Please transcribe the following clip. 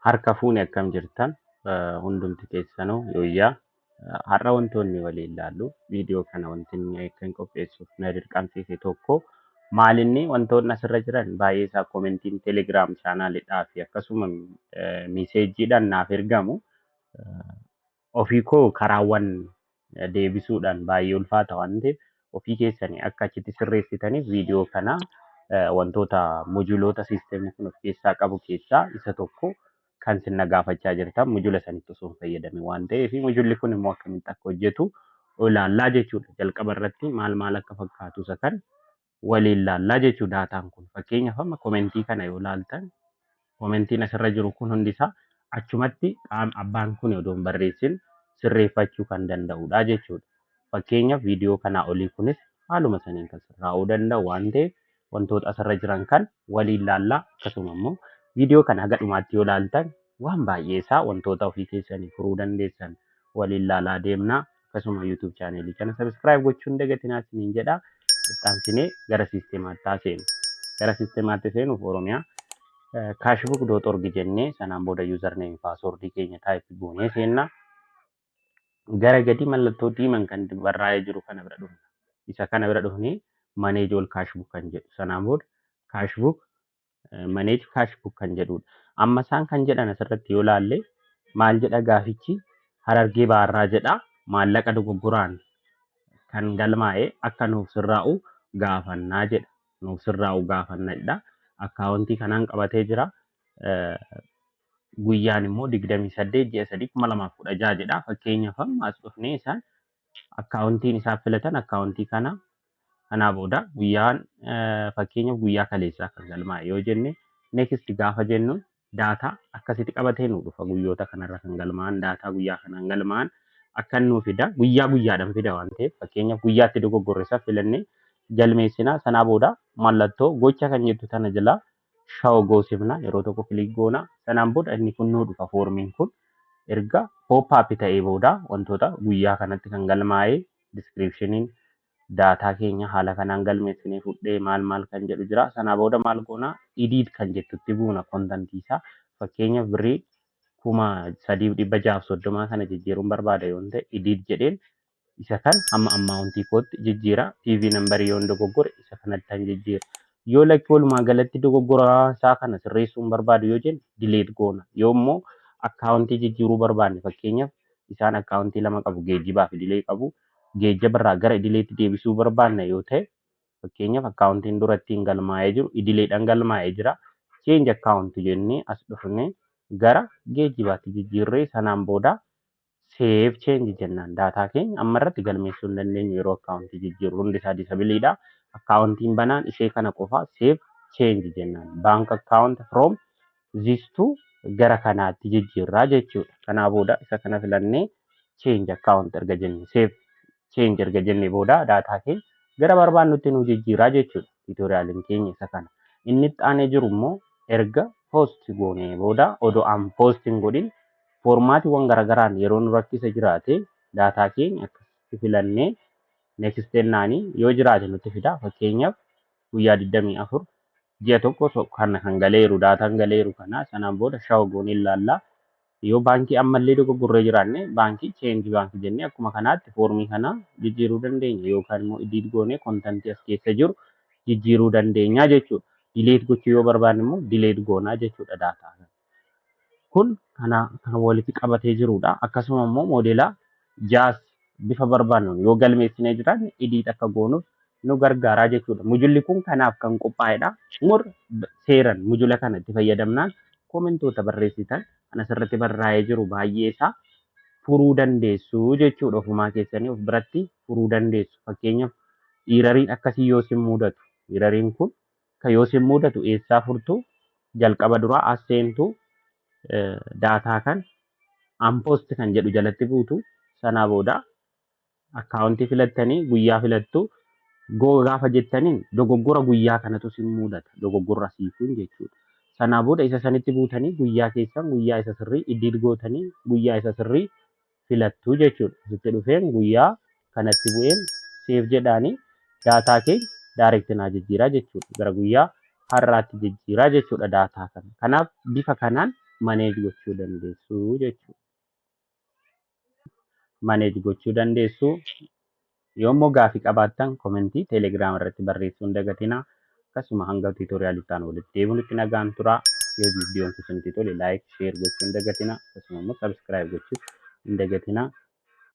Harka fuune akkam jirtan hundumti keessanuu yooyyaa har'a wantoonni waliin ilaallu viidiyoo kana wanti inni kan qopheessuuf na dirqamsiise tokko maalinni wantoonni asirra jiran baay'ee isaa koomentiin teelegiraam chaanaaliidhaa fi akkasuma miiseejiidhaan naaf ergamu ofii koo karaawwan deebisuudhaan baay'ee ulfaata waan ta'eef ofii keessanii akka achitti sirreessitaniif viidiyoo kana wantoota mojuuloota siisteemii kun of keessaa qabu keessaa isa tokko kan sinna gaafachaa jirtan mujula sanitti osoo hin fayyadamin waan ta'eef mujulli kun immoo akkamitti akka hojjetu ilaallaa jechuudha. Jalqaba irratti maal akka fakkaatu isa kan waliin ilaallaa jechuudha daataan kun. Fakkeenyaaf amma koomentii kana yoo ilaaltan koomentiin asirra jiru kun hundisaa achumatti abbaan kun odoo hin barreessin sirreeffachuu kan danda'udha jechuudha. Fakkeenyaaf viidiyoo kanaa olii kunis haaluma saniin kan sirraa'uu danda'u waan ta'eef wantoota asirra jiran kan waliin ilaallaa akkasuma immoo viidiyoo kana haga dhumaatti yoo ilaaltan waan baay'ee isaa wantoota ofii keessanii furuu dandeessan waliin ilaalaa deemnaa akkasuma YouTube chaaneelii kana subscribe gochuun dagatinaa isiniin jedha. Ittaansinee gara siisteemaatti seenu. Gara siisteemaatti seenuuf Oromiyaa cashbook.org jennee sanaan booda username password keenya taayip goonee seennaa. Gara gadi mallattoo diimaan kan barraa'ee jiru kana bira dhufna. Isa kana bira dhufnee manage all cashbook kan jedhu sanaan booda cashbook manage cashbook kan jedhudha. Amma isaan kan jedhan asirratti yoo ilaalle maal jedha gaafichi Harargee Baarraa jedha maallaqa dogoggoraan kan galmaa'e akka nuuf sirraa'u gaafannaa jedha. Nuuf sirraa'u gaafannaa jedha. Akkaawuntii kanaan qabatee jira. Guyyaan immoo 28/3/2016 jedha. Fakkeenyaaf amma as dhufnee isaan akkaawuntiin isaaf filatan akkaawuntii kanaa booda guyyaan fakkeenyaaf guyyaa kaleessaa kan galmaa'e yoo jenne next gaafa jennu daataa akkasitti qabatee nu dhufa guyyoota kanarra kan galmaa'an daataa guyyaa kanaan galmaa'an akka nuu fida guyyaa guyyaadhaan fida waan ta'eef fakkeenyaaf guyyaatti dogoggorre isaa filannee galmeessinaa sanaa booda mallattoo gocha kan jettu tana jala shaw goosifna yeroo tokko kilik goona sanaan booda inni kun nuu dhufa foormiin kun erga pop-up ta'ee booda wantoota guyyaa kanatti kan galmaa'e descriptioniin daataa keenya haala kanaan galmeessinee fudhee maal kan jedhu jira. Sanaa booda maal goona edit kan jettutti buuna kontantii isaa fakkeenyaaf birrii 3,630 kana jijjiiruun barbaada yoo ta'e edit jedheen isa kan hamma ammaawuntii kootti jijjiira. PV nambarii yoo dogoggore isa kanatti kan jijjiira. Yoo lakkii walumaa galatti dogoggoraa isaa kana sirreessuun barbaadu yoo jennu delete goona. Yoo immoo akkaawuntii jijjiiruu barbaanne fakkeenyaaf isaan akkaawuntii lama qabu geejjibaa fi idilee qabu. Geejjibarraa gara idileetti deebisuu barbaanna yoo ta'e fakkeenyaaf akkaawuntiin dura ittiin galmaa'ee jiru idileedhaan galmaa'ee jira. Change akkaawuntii jennee as dhufnee gara geejjibaatti jijjiirree sanaan booda save change jennaan daataa keenya amma irratti galmeessuu hin dandeenyu yeroo akkaawuntii jijjiirru hundi isaa disabiliidha. Akkaawuntiin banaan ishee kana qofa save change jennaan bank account from this to gara kanaatti jijjiirraa jechuudha. Kanaa booda isa kana filannee change account erga jenne save change erga jenne booda daataa keenya gara barbaannutti nu jijjiiraa jechuudha. Tuutoriyaaliin keenya isa kana. Inni itti aanee jiru immoo erga post goonee booda odoo an post hin godhin foormaatiiwwan garaagaraan yeroo nu rakkisa jiraate daataa keenya akkasitti filannee next jennaanii yoo jiraate nutti fida. Fakkeenyaaf guyyaa 24 ji'a tokko kan galeeru daataan galeeru kana sanaan booda shaw goonee ilaallaa. Yoo baankii ammallee dogoggorree jiraanne baankii change baankii jennee akkuma kanaatti foormii kana jijjiiruu dandeenya yookaan immoo edit goonee kontantii as keessa jiru jijjiiruu dandeenya jechuudha. Delete gochuu yoo barbaanne immoo delete goonaa jechuudha daataa. Kun kan walitti qabatee jirudha. Akkasuma immoo moodela jaas bifa barbaannu yoo galmeessinee jiraanne edit akka goonuuf nu gargaaraa jechuudha. Mujulli kun kanaaf kan qophaa'edha. Mur seeran mujula kana itti fayyadamnaan koomentoota barreessitan kan asirratti barraa'ee jiru baay'ee isaa furuu dandeessu jechuudha. Ofumaa keessanii of biratti furuu dandeessu. Fakkeenyaaf irariin akkasii yoo sin mudatu irariin kun kan yoo sin mudatu eessaa furtu jalqaba duraa as seentu daataa kan unpost kan jedhu jalatti buutu sanaa booda akkaawuntii filattanii guyyaa filattu gaafa jettaniin dogoggora guyyaa kanatu sin mudata dogoggorra siikuun jechuudha. Sanaa booda isa sanitti buutanii guyyaa keessan guyyaa isa sirrii edit gootanii guyyaa isa sirrii filattu jechuudha. Asitti dhufeen guyyaa kanatti bu'een save jedhaanii daataa keenya direct naa jijjiiraa jechuudha. Gara guyyaa har'aatti jijjiiraa jechuudha daataa kana. Kanaaf bifa kanaan maneej gochuu dandeessu jechuudha. Maneej gochuu dandeessu. Yoommoo gaaffii qabaattan komentii teelegiraam irratti barreessuu hin dagatinaa. Akkasuma hanga tiitoriyaalii itti aanu walitti deebinutti nagaan turaa. Yoo viidiyoon kun isinitti tole laayik, sheer gochuu hin dagatinaa. Akkasuma immoo sabskiraayib gochuu hin dagatinaa.